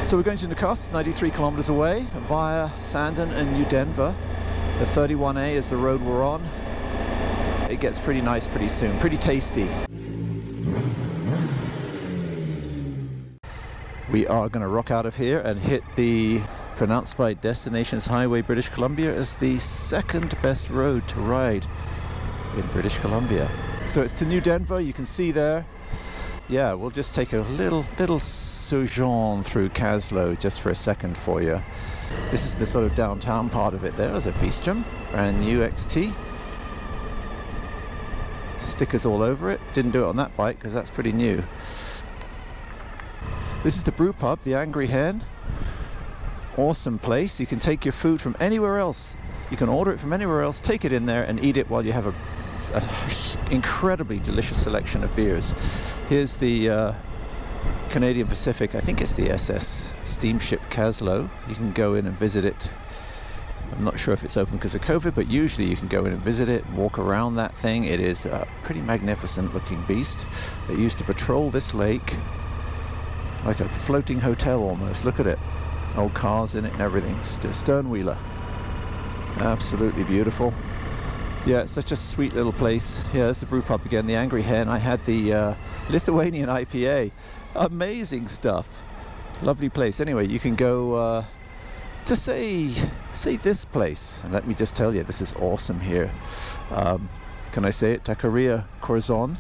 So we're going to NOCOXGRID, 93 kilometers away, via Sandon and New Denver. The 31A is the road we're on. It gets pretty nice pretty soon, pretty tasty. We are going to rock out of here and hit the, pronounced by Destinations Highway British Columbia, as the second best road to ride in British Columbia. So it's to New Denver, you can see there. Yeah, we'll just take a little sojourn through Kaslo just for a second for you. This is the sort of downtown part of it there. There's a VSTROM, brand new XT. Stickers all over it. Didn't do it on that bike because that's pretty new. This is the brew pub, the Angry Hen. Awesome place. You can take your food from anywhere else. You can order it from anywhere else, take it in there and eat it while you have a incredibly delicious selection of beers. Here's the Canadian Pacific, I think it's the SS steamship Kaslo. You can go in and visit it. I'm not sure if it's open because of COVID, but usually you can go in and visit it, walk around that thing. It is a pretty magnificent looking beast. It used to patrol this lake like a floating hotel almost. Look at it. Old cars in it and everything. Sternwheeler. Absolutely beautiful. Yeah, it's such a sweet little place. Yeah, there's the brew pub again, the Angry Hen. I had the Lithuanian IPA. Amazing stuff. Lovely place. Anyway, you can go to say this place. And let me just tell you, this is awesome here. Can I say it? Taqueria Corazon.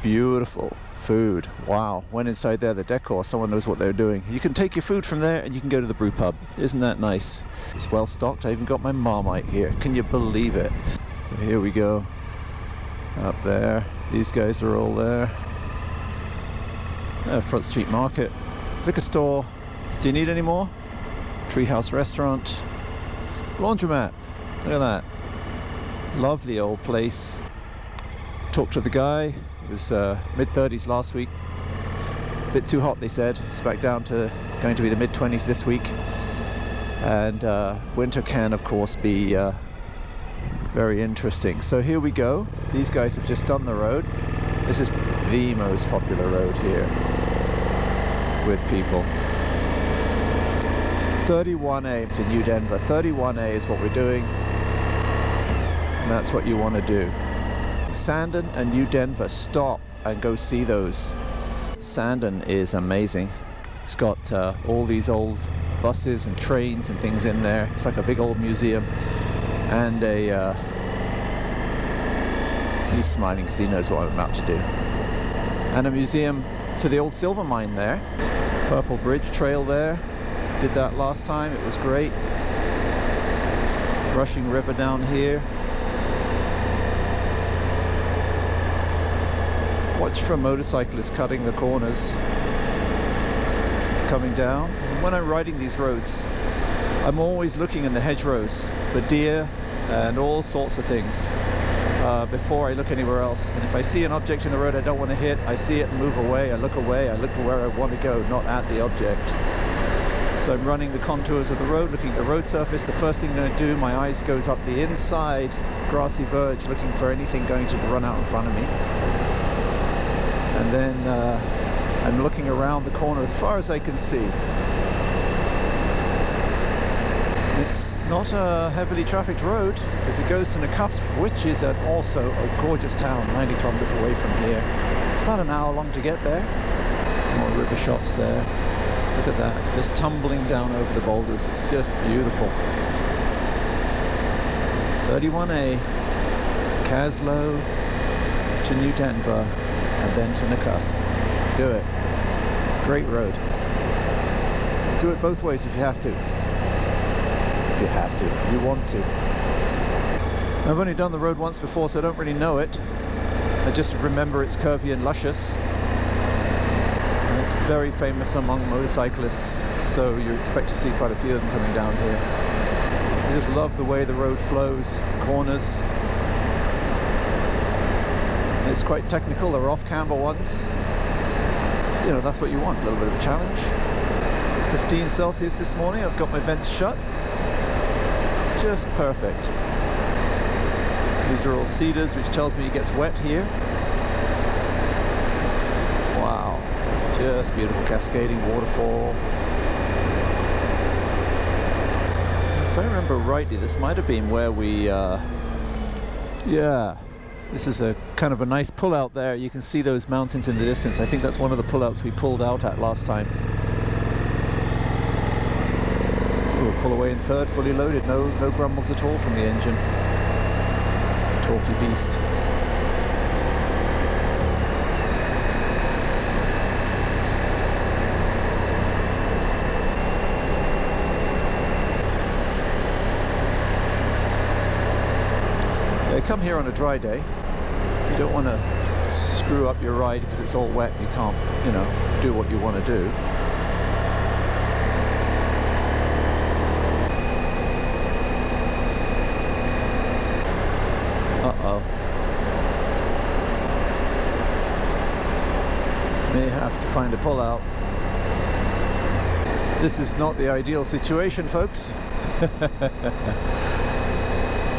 Beautiful food. Wow. Went inside there, the decor, someone knows what they're doing. You can take your food from there and you can go to the brew pub. Isn't that nice? It's well stocked. I even got my Marmite here. Can you believe it? So here we go. Up there. These guys are all there. Front Street Market. Liquor store. Do you need any more? Treehouse Restaurant. Laundromat. Look at that. Lovely old place. Talked to the guy. It was mid-30s last week. A bit too hot, they said. It's back down to going to be the mid-20s this week. And winter can, of course, be very interesting. So here we go. These guys have just done the road. This is the most popular road here with people. 31A to New Denver. 31A is what we're doing. And that's what you want to do. Sandon and New Denver, stop and go see those. Sandon is amazing. It's got all these old buses and trains and things in there. It's like a big old museum. And a he's smiling because he knows what I'm about to do. And a museum to the old silver mine there. Purple Bridge Trail there. Did that last time, it was great. Rushing river down here. Watch for motorcyclists cutting the corners, coming down. When I'm riding these roads, I'm always looking in the hedgerows for deer and all sorts of things before I look anywhere else. And if I see an object in the road I don't want to hit, I see it and move away, I look to where I want to go, not at the object. So I'm running the contours of the road, looking at the road surface. The first thing I'm going to do, my eyes goes up the inside grassy verge, looking for anything going to run out in front of me. And then I'm looking around the corner as far as I can see. It's not a heavily trafficked road because it goes to NOCOXGRID, which is also a gorgeous town, 90 kilometers away from here. It's about an hour long to get there. More river shots there. Look at that, just tumbling down over the boulders. It's just beautiful. 31A, Kaslo to New Denver, and then to NOCOXGRID. Do it. Great road. Do it both ways if you have to. If you have to. You want to. I've only done the road once before, so I don't really know it. I just remember it's curvy and luscious. And it's very famous among motorcyclists, so you expect to see quite a few of them coming down here. I just love the way the road flows, corners. It's quite technical, they're off-camber ones. You know, that's what you want, a little bit of a challenge. 15 Celsius this morning, I've got my vents shut. Just perfect. These are all cedars, which tells me it gets wet here. Wow, just beautiful cascading waterfall. I remember rightly, this might have been where we, yeah, this is a kind of a nice pull out there. You can see those mountains in the distance. I think that's one of the pullouts we pulled out at last time. We'll pull away in third, fully loaded, no grumbles at all from the engine. Torquey beast. Come here on a dry day. You don't want to screw up your ride because it's all wet. You can't, you know, do what you want to do. Uh-oh. May have to find a pull-out. This is not the ideal situation, folks.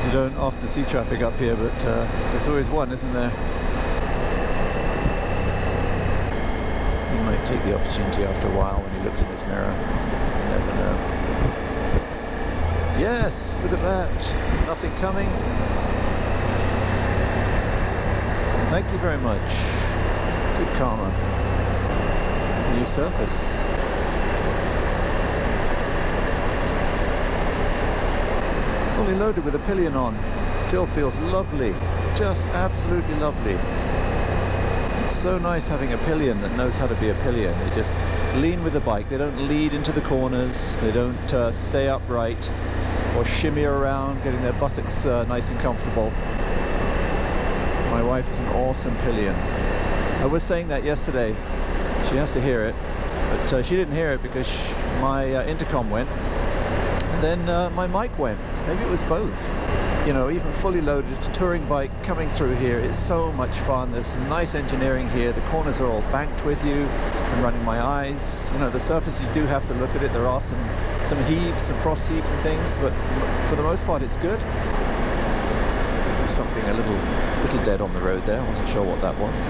You don't often see traffic up here, but there's always one, isn't there? He might take the opportunity after a while when he looks in his mirror. You never know. Yes, look at that. Nothing coming. Thank you very much. Good karma. New surface. Fully loaded with a pillion on. Still feels lovely. Just absolutely lovely. It's so nice having a pillion that knows how to be a pillion. They just lean with the bike. They don't lead into the corners. They don't stay upright or shimmy around, getting their buttocks nice and comfortable. My wife is an awesome pillion. I was saying that yesterday. She has to hear it, but she didn't hear it because my intercom went. Then my mic went. Maybe it was both. You know, even fully loaded touring bike coming through here is so much fun. There's some nice engineering here. The corners are all banked with you. I'm running my eyes. You know, the surface, you do have to look at it. There are some heaves, some frost heaves and things, but for the most part it's good. There's something a little dead on the road there. I wasn't sure what that was.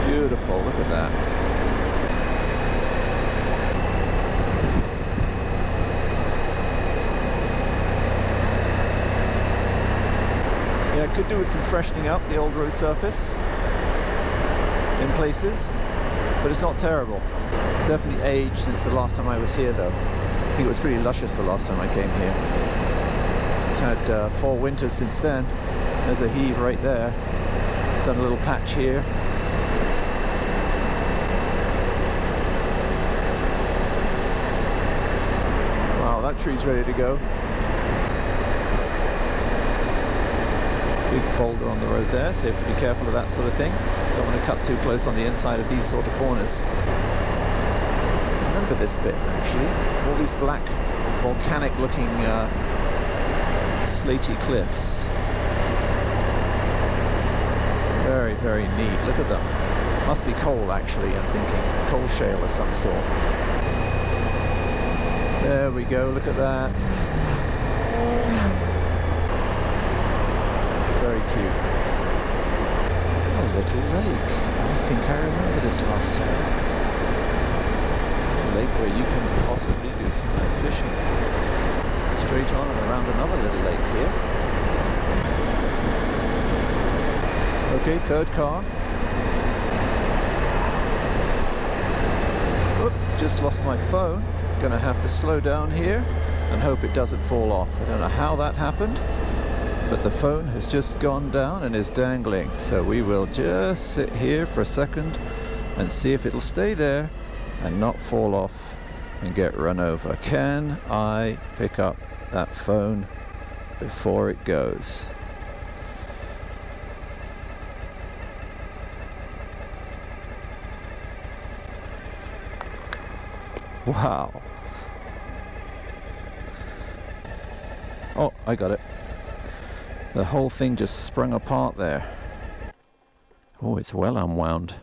Beautiful, look at that. Yeah, could do with some freshening up the old road surface in places, but it's not terrible. It's definitely aged since the last time I was here though. I think it was pretty luscious the last time I came here. It's had 4 winters since then. There's a heave right there. Done a little patch here. Wow, that tree's ready to go. Big boulder on the road there, so you have to be careful of that sort of thing. Don't want to cut too close on the inside of these sort of corners. I remember this bit actually. All these black volcanic looking slaty cliffs. Very, very neat. Look at them. Must be coal actually, I'm thinking. Coal shale of some sort. There we go, look at that. Very cute. A little lake. I think I remember this last time. A lake where you can possibly do some nice fishing. Straight on and around another little lake here. Okay, third car. Oop, just lost my phone. Gonna have to slow down here and hope it doesn't fall off. I don't know how that happened, but the phone has just gone down and is dangling. So we will just sit here for a second and see if it'll stay there and not fall off and get run over. Can I pick up that phone before it goes? Wow. Oh, I got it. The whole thing just sprung apart there. Oh, it's well unwound.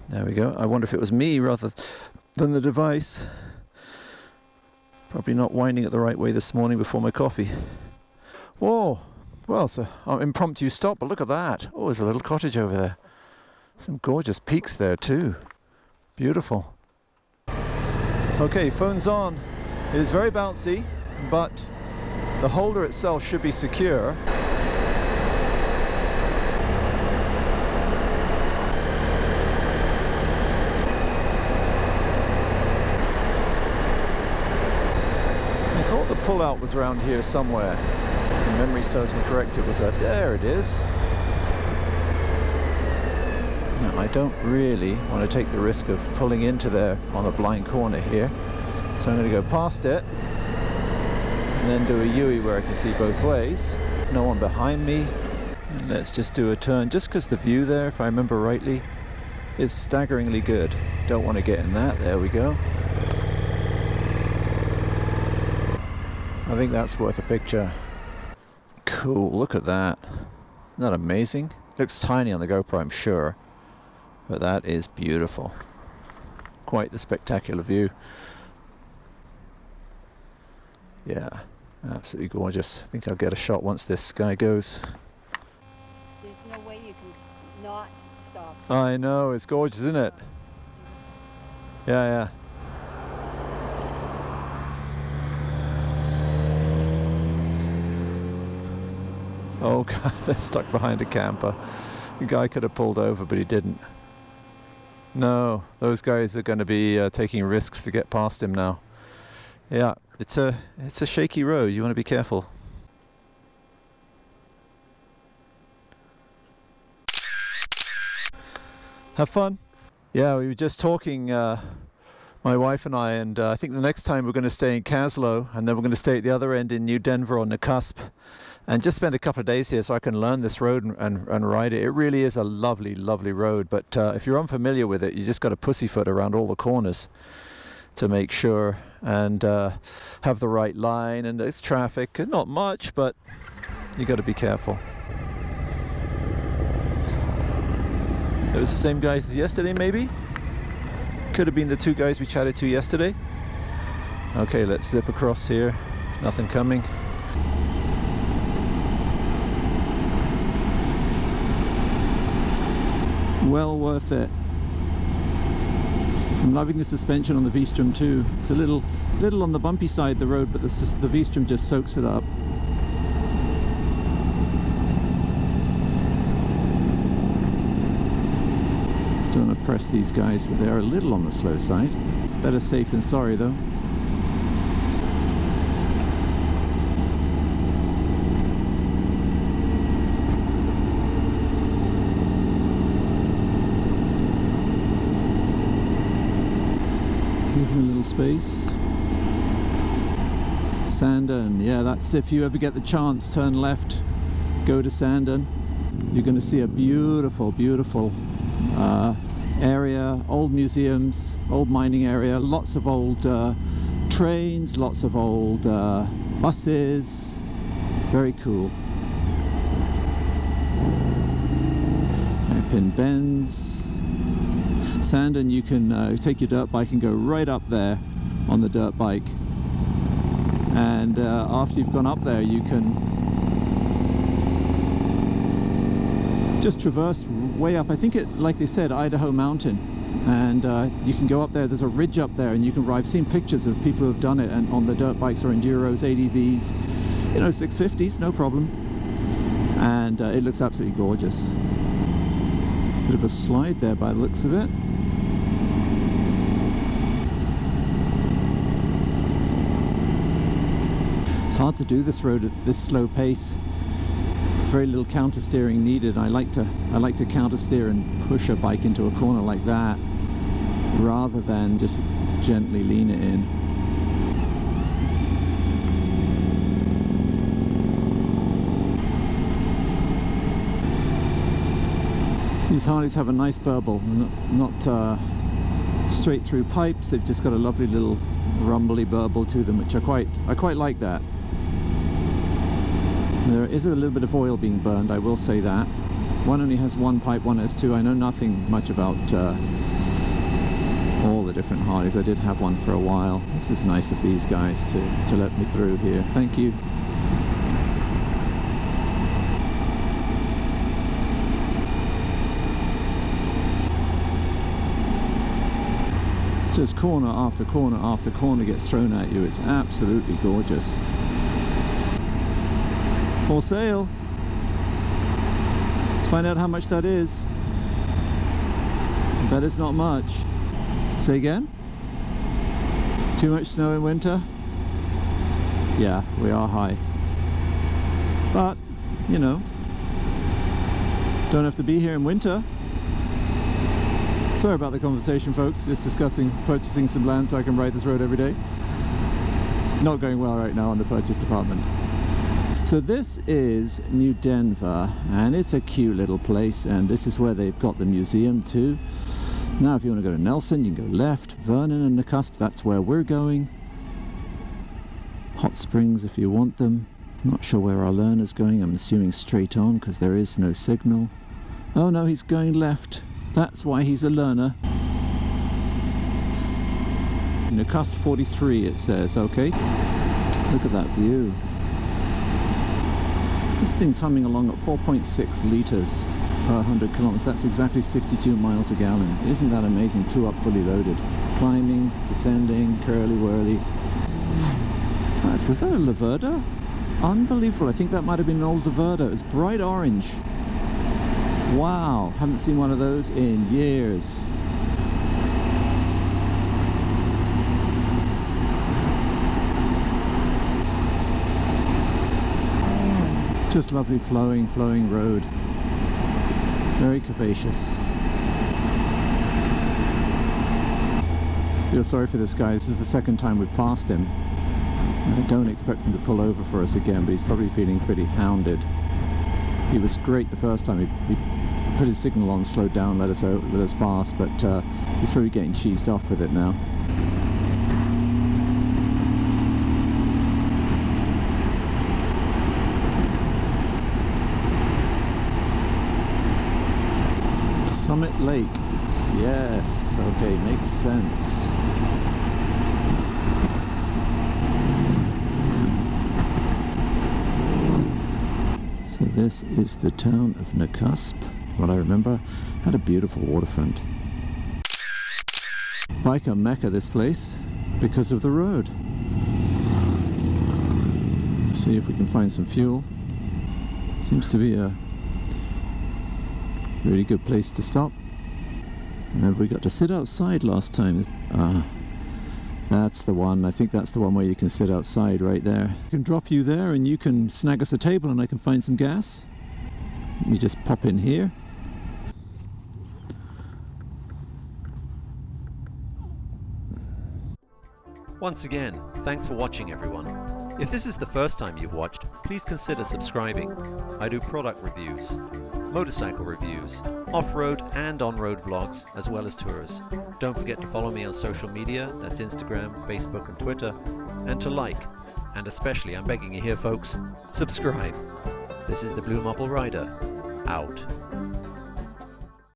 There we go. I wonder if it was me rather than the device. Probably not winding it the right way this morning before my coffee. Whoa. Well, it's an impromptu stop, but look at that. Oh, there's a little cottage over there. Some gorgeous peaks there too. Beautiful. Okay, phone's on. It is very bouncy, but the holder itself should be secure. I thought the pull-out was around here somewhere. If memory serves me correct, it was there it is. Now, I don't really want to take the risk of pulling into there on a blind corner here, so I'm going to go past it and then do a U-ey where I can see both ways. No one behind me. And let's just do a turn, just because the view there, if I remember rightly, is staggeringly good. Don't want to get in that. There we go. I think that's worth a picture. Cool, look at that. Isn't that amazing? Looks tiny on the GoPro, I'm sure, but that is beautiful. Quite the spectacular view. Yeah, absolutely gorgeous. I think I'll get a shot once this guy goes. There's no way you can not stop. I know, it's gorgeous, isn't it? Yeah, yeah. Oh God, they're stuck behind a camper. The guy could have pulled over, but he didn't. No, those guys are going to be taking risks to get past him now. Yeah, it's a shaky road. You want to be careful. Have fun. Yeah, we were just talking, my wife and I think the next time we're going to stay in Kaslo, and then we're going to stay at the other end in New Denver on the cusp, and just spend a couple of days here so I can learn this road and ride it. It really is a lovely, lovely road, but if you're unfamiliar with it, you just got to pussyfoot around all the corners to make sure and have the right line, and it's traffic, not much, but you got to be careful. It was the same guys as yesterday, maybe? Could have been the two guys we chatted to yesterday. Okay, let's zip across here. Nothing coming. Well worth it. I'm loving the suspension on the VSTROM too. It's a little on the bumpy side of the road, but the VSTROM just soaks it up. Don't want to press these guys, but they're a little on the slow side. It's better safe than sorry though. Give him a little space. Sandon, yeah, that's if you ever get the chance, turn left, go to Sandon. You're going to see a beautiful, beautiful area, old museums, old mining area, lots of old trains, lots of old buses. Very cool. Hairpin bends. Sandon, you can take your dirt bike and go right up there on the dirt bike, and after you've gone up there you can just traverse way up. I think it, like they said, Idaho Mountain, and you can go up there. There's a ridge up there, and you can. I've seen pictures of people who have done it, and on the dirt bikes or enduros, ADVs, you know, 650s, no problem, and it looks absolutely gorgeous. Bit of a slide there by the looks of it. It's hard to do this road at this slow pace. There's very little counter steering needed. I like to counter steer and push a bike into a corner like that, rather than just gently lean it in. These Harleys have a nice burble, not straight through pipes. They've just got a lovely little rumbly burble to them, which I quite like that. There is a little bit of oil being burned, I will say that. One only has one pipe, one has two. I know nothing much about all the different Harleys. I did have one for a while. This is nice of these guys to let me through here. Thank you. Just corner after corner after corner gets thrown at you. It's absolutely gorgeous. For sale. Let's find out how much that is. I bet it's not much. Say again? Too much snow in winter? Yeah, we are high. But, you know, don't have to be here in winter. Sorry about the conversation, folks. Just discussing purchasing some land so I can ride this road every day. Not going well right now on the purchase department. So this is New Denver, and it's a cute little place, and this is where they've got the museum too. Now if you want to go to Nelson, you can go left. Vernon and NOCOXGRID, that's where we're going. Hot Springs if you want them. Not sure where our learner's going. I'm assuming straight on because there is no signal. Oh no, he's going left. That's why he's a learner. NOCOXGRID 43 it says, okay. Look at that view. This thing's humming along at 4.6 litres per 100 kilometers. That's exactly 62 miles a gallon. Isn't that amazing? 2 up, fully loaded. Climbing, descending, curly-whirly. Was that a Laverda? Unbelievable. I think that might have been an old Laverda. It's bright orange. Wow, haven't seen one of those in years. Just lovely flowing road. Very curvaceous. Feel sorry for this guy. This is the second time we've passed him. I don't expect him to pull over for us again, but he's probably feeling pretty hounded. He was great the first time. He put his signal on, slowed down, let us pass, but he's probably getting cheesed off with it now. Summit Lake. Yes, okay, makes sense. So this is the town of NOCOXGRID. What I remember, had a beautiful waterfront. Biker mecca, this place, because of the road. See if we can find some fuel. Seems to be a really good place to stop. Remember, we got to sit outside last time. That's the one. I think that's the one where you can sit outside right there. I can drop you there and you can snag us a table and I can find some gas. Let me just pop in here. Once again, thanks for watching everyone. If this is the first time you've watched, please consider subscribing. I do product reviews, motorcycle reviews, off-road and on-road vlogs, as well as tours. Don't forget to follow me on social media, that's Instagram, Facebook and Twitter, and to like, and especially, I'm begging you here folks, subscribe. This is the Blue Mopple Rider, out.